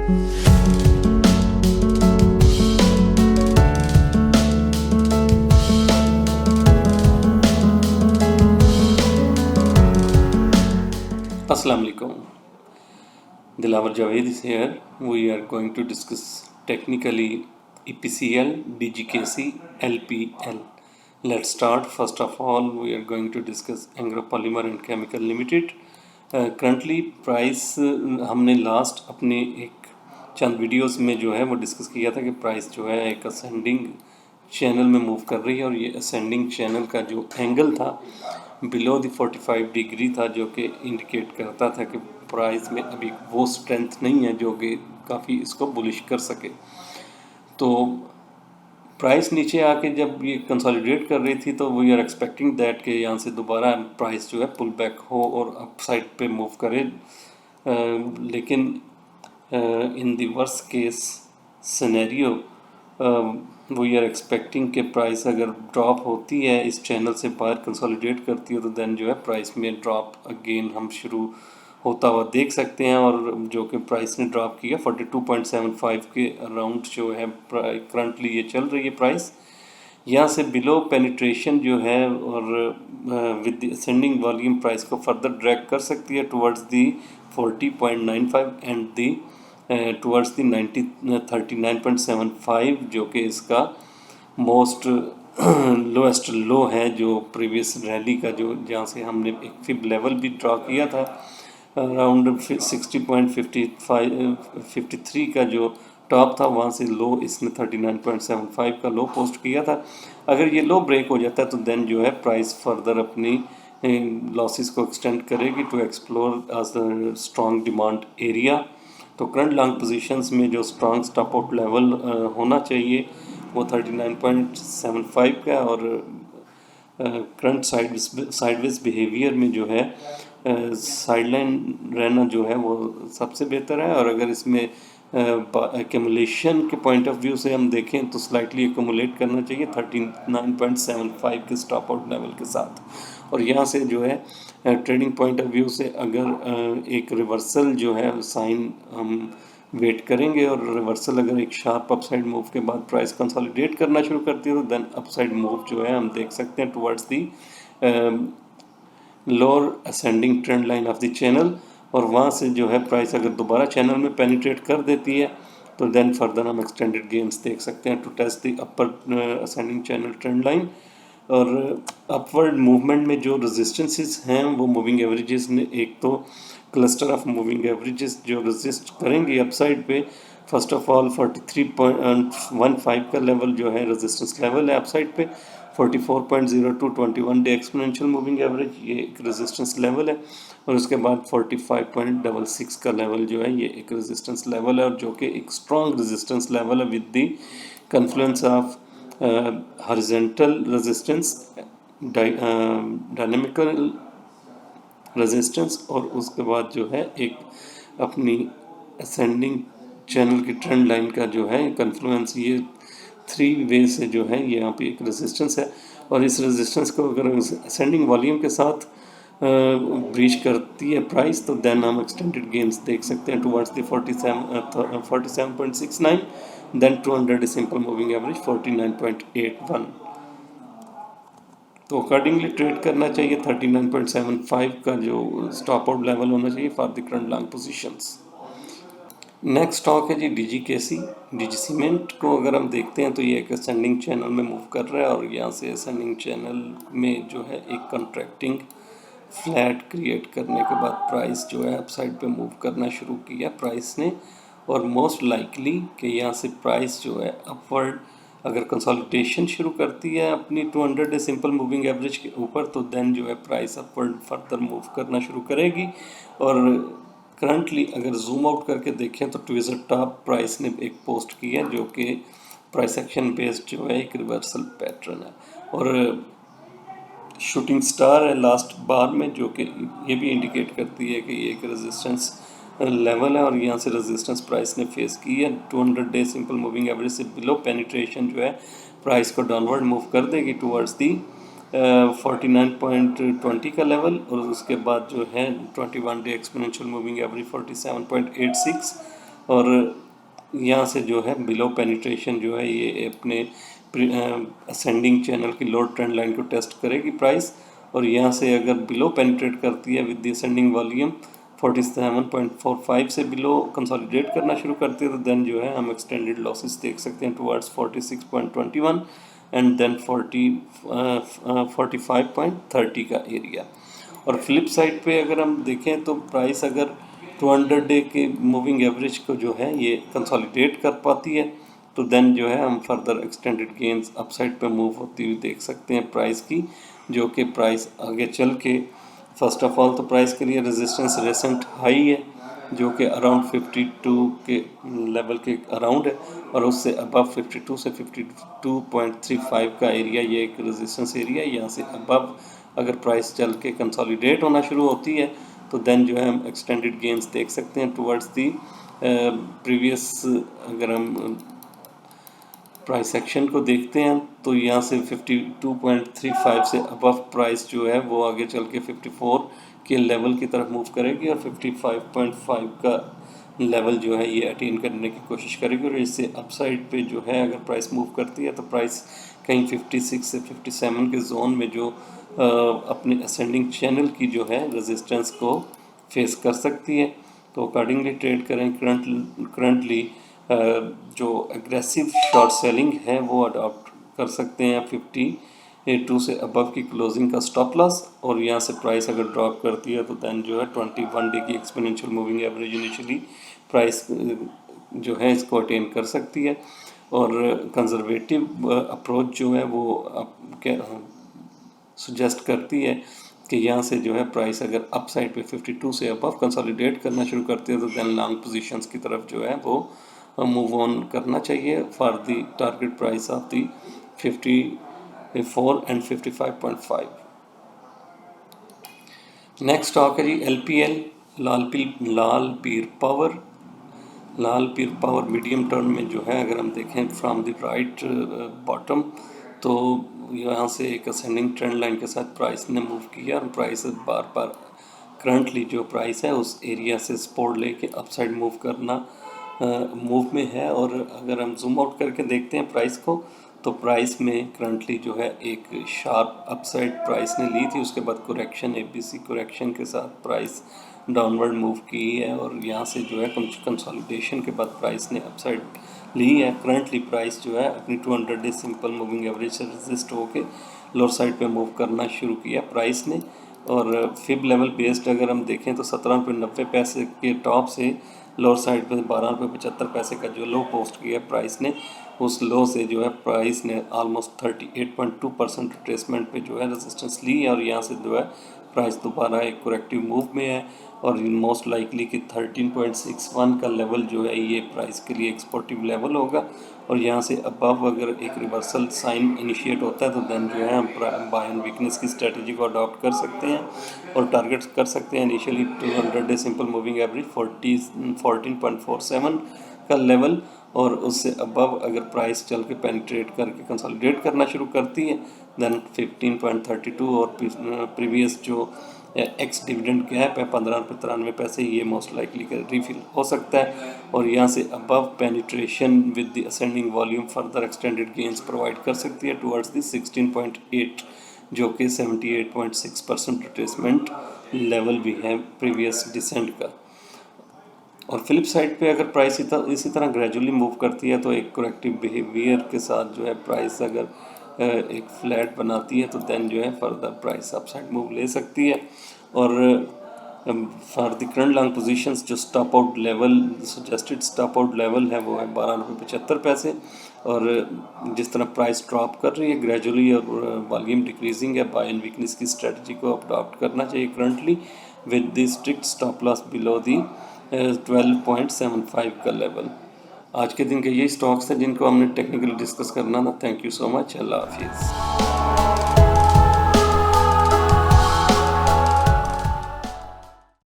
Assalamu alaikum. Dilawar Javed is here. We are going to discuss technically EPCL, DGKC, LPL. Let's start. First of all, we are going to discuss Anglo Polymer and Chemical Limited. Currently price हमने last अपने एक चंद videos में जो है वो discuss किया था कि प्राइस जो है एक असेंडिंग चैनल में मूव कर रही है, और ये असेंडिंग चैनल का जो एंगल था बिलो द 45 डिग्री था, जो कि इंडिकेट करता था कि प्राइस में अभी वो स्ट्रेंथ नहीं है जो कि काफ़ी इसको बुलिश कर सके। तो प्राइस नीचे आके जब ये कंसोलिडेट कर रही थी तो वी आर एक्सपेक्टिंग दैट कि यहाँ से दोबारा प्राइस जो है पुल बैक हो और अप साइड पे मूव करे, लेकिन in the worst case scenario we are expecting कि प्राइस अगर ड्रॉप होती है, इस चैनल से बाहर कंसोलिडेट करती है, तो देन जो है प्राइस में ड्रॉप अगेन हम शुरू होता हुआ देख सकते हैं। और जो कि प्राइस ने ड्रॉप किया 42.75 के अराउंड जो है करंटली ये चल रही है प्राइस। यहाँ से बिलो पेनिट्रेशन जो है और with the ascending volume price को फर्दर ड्रैग कर सकती है towards the 40.95 and the towards the 39.75, जो कि इसका मोस्ट लोएस्ट लो है जो प्रीवियस रैली का, जो जहाँ से हमने एक फिब लेवल भी ड्रॉ किया था अराउंड 60.53 का जो टॉप था, वहाँ से लो इसने 39.75 का लो पोस्ट किया था। अगर ये लो ब्रेक हो जाता है तो देन जो है प्राइस फर्दर अपनी लॉसेस को एक्सटेंड करेगी to explore as the strong demand area. तो करंट लॉन्ग पोजीशंस में जो स्ट्रॉन्ग स्टॉप आउट लेवल होना चाहिए वो 39.75 का, और करंट साइडवेज बिहेवियर में जो है साइडलाइन रहना जो है वो सबसे बेहतर है। और अगर इसमें एक्यूमुलेशन के पॉइंट ऑफ व्यू से हम देखें तो स्लाइटली एक्यूमुलेट करना चाहिए 39.75 के स्टॉप आउट लेवल के साथ। और यहाँ से जो है ट्रेडिंग पॉइंट ऑफ व्यू से अगर एक रिवर्सल जो है साइन हम वेट करेंगे, और रिवर्सल अगर एक शार्प अपसाइड मूव के बाद प्राइस कंसोलिडेट करना शुरू करती है तो देन अपसाइड मूव जो है हम देख सकते हैं towards the lower ascending trend line of the channel. और वहाँ से जो है प्राइस अगर दोबारा चैनल में पेनिट्रेट कर देती है तो देन फर्दर हम एक्सटेंडेड गेन्स देख सकते हैं to test the upper ascending channel trend line. और अपवर्ड मूवमेंट में जो रेजिस्टेंसेस हैं वो मूविंग एवरेजेस ने, एक तो क्लस्टर ऑफ मूविंग एवरेजेस जो रेजिस्ट करेंगे अपसाइड पे, फर्स्ट ऑफ ऑल 43.15 का लेवल जो है रेजिस्टेंस लेवल है अपसाइड पे, 44.02 21 डे एक्सपोनेंशियल मूविंग एवरेज ये एक रेजिस्टेंस लेवल है, और उसके बाद 45.66 का लेवल जो है ये एक रेजिस्टेंस लेवल है, और जो कि एक स्ट्रॉन्ग रेजिस्टेंस लेवल है with the confluence of horizontal resistance, dynamical resistance, और उसके बाद जो है एक अपनी असेंडिंग चैनल की ट्रेंड लाइन का जो है कन्फ्लुएंस। ये थ्री वे से जो है यहाँ पे एक रेजिस्टेंस है, और इस रेजिस्टेंस को अगर असेंडिंग वॉल्यूम के साथ ब्रीच करती है प्राइस तो देन हम एक्सटेंडेड गेन्स देख सकते हैं towards the 47.69, then 200 day simple moving average 49.81। तो अकॉर्डिंगली ट्रेड करना चाहिए 39.75 का जो स्टॉप आउट लेवल होना चाहिए for the current long positions. Next stock है जी डीजीकेसी। डीजी सीमेंट को अगर हम देखते हैं तो ये एक असेंडिंग चैनल में मूव कर रहा है, और यहाँ से असेंडिंग चैनल में जो है एक कंट्रैक्टिंग फ्लैट क्रिएट करने के बाद प्राइस जो है अपसाइड पे मूव करना शुरू किया प्राइस ने, और मोस्ट लाइकली कि यहाँ से प्राइस जो है अपवर्ड अगर कंसोलिडेशन शुरू करती है अपनी 200 डे सिंपल मूविंग एवरेज के ऊपर तो देन जो है प्राइस अपवर्ड फर्दर मूव करना शुरू करेगी। और करंटली अगर जूम आउट करके देखें तो ट्विज़र टॉप प्राइस ने एक पोस्ट की है जो कि प्राइस एक्शन बेस्ड जो है एक रिवर्सल पैटर्न है, और शूटिंग स्टार है लास्ट बार में, जो कि ये भी इंडिकेट करती है कि ये एक रेजिस्टेंस लेवल है, और यहाँ से रेजिस्टेंस प्राइस ने फेस की है 200 डे सिंपल मूविंग एवरेज से बिलो पेनिट्रेशन जो है प्राइस को डाउनवर्ड मूव कर देगी टुवर्ड्स दी 49.20 का लेवल, और उसके बाद जो है 21 डे एक्सपोनेंशियल मूविंग एवरेज 47.86, और यहाँ से जो है बिलो पेनिट्रेशन जो है ये अपने असेंडिंग चैनल की लोअर ट्रेंड लाइन को टेस्ट करेगी प्राइस, और यहाँ से अगर बिलो पेनिट्रेट करती है विद द असेंडिंग वॉल्यूम 47.45 से बिलो कंसोलिडेट करना शुरू करती है, तो देन जो है हम एक्सटेंडेड लॉसेस देख सकते हैं टुवर्ड्स 46.21 एंड देन 45.30 का एरिया। और फ्लिप साइड पे अगर हम देखें तो प्राइस अगर 200 डे के मूविंग एवरेज को जो है ये कंसोलिडेट कर पाती है, तो देन जो है हम फर्दर एक्सटेंडेड गेंस अपसाइड पे मूव होती हुई देख सकते हैं प्राइस की, जो कि प्राइस आगे चल के फर्स्ट ऑफ ऑल तो प्राइस के लिए रेजिस्टेंस रेसेंट हाई है जो कि अराउंड 52 के लेवल के अराउंड है, और उससे अबव 52 से 52.35 का एरिया ये एक रेजिस्टेंस एरिया है। यहाँ से अबव अगर प्राइस चल के कंसोलिडेट होना शुरू होती है तो देन जो है हम एक्सटेंडेड गेंस देख सकते हैं टुवर्ड्स दी प्रीवियस। अगर हम प्राइस एक्शन को देखते हैं तो यहाँ से 52.35 से अबव प्राइस जो है वो आगे चल के 54 के लेवल की तरफ मूव करेगी, और 55.5 का लेवल जो है ये अटेन करने की कोशिश करेगी, और इससे अपसाइड पे जो है अगर प्राइस मूव करती है तो प्राइस कहीं 56 से 57 के जोन में जो अपने असेंडिंग चैनल की जो है रेजिस्टेंस को फेस कर सकती है। तो अकॉर्डिंगली ट्रेड करें। करंटली जो एग्रेसिव शॉर्ट सेलिंग है वो अडॉप्ट कर सकते हैं 52 से अबव की क्लोजिंग का स्टॉप लॉस, और यहाँ से प्राइस अगर ड्रॉप करती है तो दैन जो है 21 डे की exponential moving average initially price जो है इसको अटेन कर सकती है। और कंजर्वेटिव अप्रोच जो है वो सुजेस्ट करती है कि यहाँ से जो है प्राइस अगर अप साइड पे 52 से अबव कंसोलिडेट करना शुरू करती है तो देन लॉन्ग पोजीशंस की तरफ जो है वो मूव ऑन करना चाहिए for the target price of the 54 and 55.5। Next stock है जी LPL, लाल पीर पावर मीडियम टर्म में जो है अगर हम देखें फ्रॉम द राइट बॉटम तो यहाँ से एक असेंडिंग ट्रेंड लाइन के साथ प्राइस ने मूव किया, और प्राइस बार बार करंटली जो प्राइस है उस एरिया से सपोर्ट लेके अपसाइड मूव करना मूव में है। और अगर हम जूम आउट करके देखते हैं प्राइस को तो प्राइस में करंटली जो है एक शार्प अपसाइड प्राइस ने ली थी, उसके बाद करेक्शन ABC करेक्शन के साथ प्राइस डाउनवर्ड मूव की है, और यहाँ से जो है कंसोलिडेशन के बाद प्राइस ने अपसाइड ली है। करंटली प्राइस जो है अपनी 200 डे सिंपल मूविंग एवरेज से रेजिस्ट होके लोअर साइड पे मूव करना शुरू किया प्राइस ने, और फिब लेवल बेस्ड अगर हम देखें तो 17.90 के टॉप से लोअर साइड पे 12.75 का जो लो पोस्ट किया प्राइस ने, उस लो से जो है प्राइस ने ऑलमोस्ट 38.2% रिट्रेसमेंट पे जो है रेजिस्टेंस ली है, और यहाँ से जो है प्राइस दोबारा एक करेक्टिव मूव में है, और मोस्ट लाइकली कि 13.61 का लेवल जो है ये प्राइस के लिए एक्सपोर्टिव लेवल होगा, और यहाँ से अबव अगर एक रिवर्सल साइन इनिशिएट होता है तो देन जो है हम बाय एंड वीकनेस की स्ट्रेटजी को अडॉप्ट कर सकते हैं और टारगेट कर सकते हैं initially 200 day simple moving average 14.47 का लेवल, और उससे अबव अगर प्राइस चल के पेनिट्रेट करके कंसोलिडेट करना शुरू करती है देन 15.32 और प्रीवियस जो एक्स डिविडेंड गैप है 15.93 ये मोस्ट लाइकली रिफिल हो सकता है, और यहाँ से above penetration with the ascending volume further extended gains provide कर सकती है टुवर्ड्स द 16.8 जो कि 78.6% रिट्रेसमेंट लेवल भी है प्रीवियस डिसेंट का। और फ्लिप साइड पे अगर प्राइस इसी तरह ग्रेजुअली मूव करती है तो एक करेक्टिव बिहेवियर के साथ जो है प्राइस अगर एक फ्लैट बनाती है तो देन जो है फर्दर प्राइस अपसाइड मूव ले सकती है। और for the current long positions जो stop out level suggested stop out level है वो है 12.75 और जिस तरह प्राइस ड्रॉप कर रही है ग्रेजुअली और वॉल्यूम डिक्रीजिंग है, बाय एंड वीकनेस की स्ट्रेटजी को अडॉप्ट करना चाहिए currently with the strict stop loss below the 12.75 का लेवल। आज के दिन के यही स्टॉक्स हैं जिनको हमने टेक्निकली डिस्कस करना था। Thank you so much. अल्लाह हाफिज़।